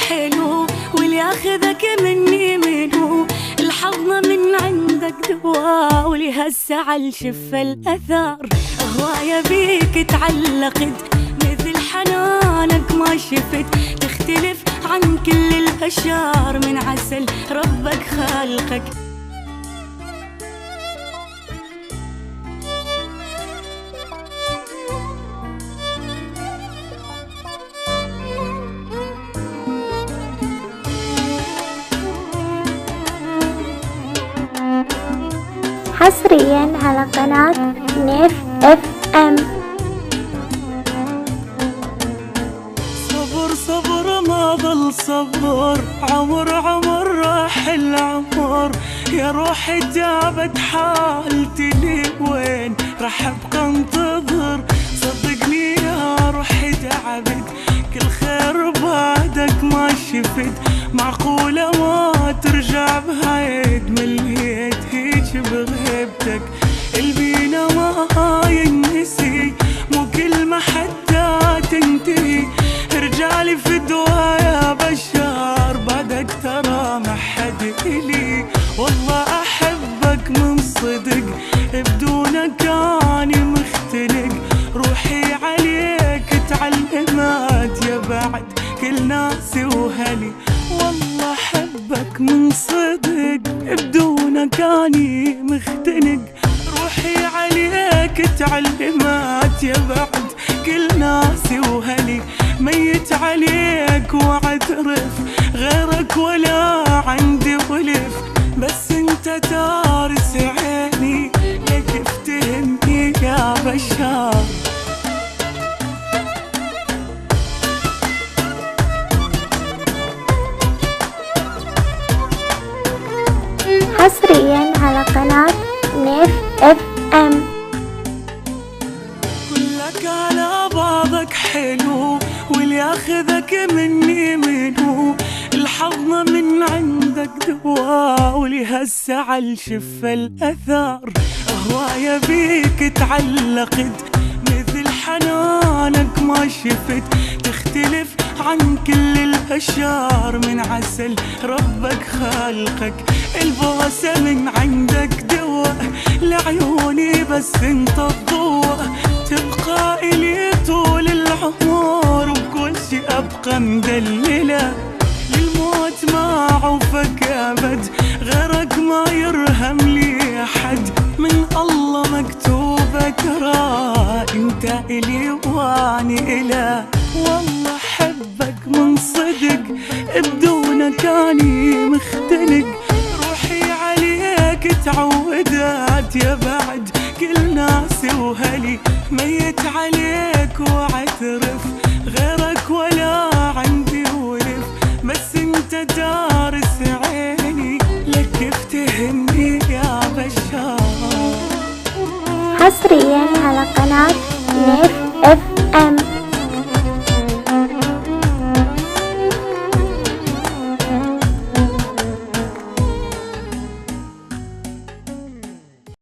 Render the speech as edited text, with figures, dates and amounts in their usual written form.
حلو واللي ياخذك مني منو، الحظنا من عندك دواء ولهسه عالشف الأثار. هواية بيك تعلقت مثل حنانك ما شفت، تختلف عن كل البشر من عسل ربك خلقك. حصريا على قناة نيف اف ام. صبر صبر ما ظل صبر، عمر عمر راح العمر، يا روحي جابت حالتي لي وين راح ابقى انتظر. صدقني يا روحي تعبت، كل خير بعدك ما شفت، معقولة ما ترجع بهايد مليت هيج بغيبتك. البينا ما ينسي، مو كل ما حتى تنتهي، رجالي فدوى يا بشار بعدك ترى ما حد إلي. والله أحبك من صدق، بدونك أنا مختنق، روحي عليك تعلمت يا بعد كل ناسي وهلي. والله أحبك من صدق، بدونك أنا مختنق، روحي عليك تعلمت يا بعد كل ناسي وهلي. ميت عليك واعترف، غيرك ولا عندي ولف، بس انت تارس عيني ليك افتهمني يا بشار. حصريا على قناة نيف اف ام. كلك على بعضك حلو واللي ياخذك مني منو، الحظنا من عندك دواء ولهسه عالشف الأثار. هواية بيك تعلقت مثل حنانك ما شفت، تختلف عن كل البشر من عسل ربك خلقك. البوسة من عندك دواء لعيوني بس انت الضوء، تبقى إلي طول العمر وكل شي أبقى مدللة. للموت ما عوفك أبد، غيرك ما يرهم لي أحد، من الله مكتوبة ترى انت إلي واني إله. والله أحبك من صدق، بدونك أني مختنق، روحي عليك تعودت يا بعد كل ناسي وهلي. ميت عليك واعترف، غيرك ولا عندي ولف، بس انت دارس عيني لك افتهمني يا بشار. حصريا على قناة نيف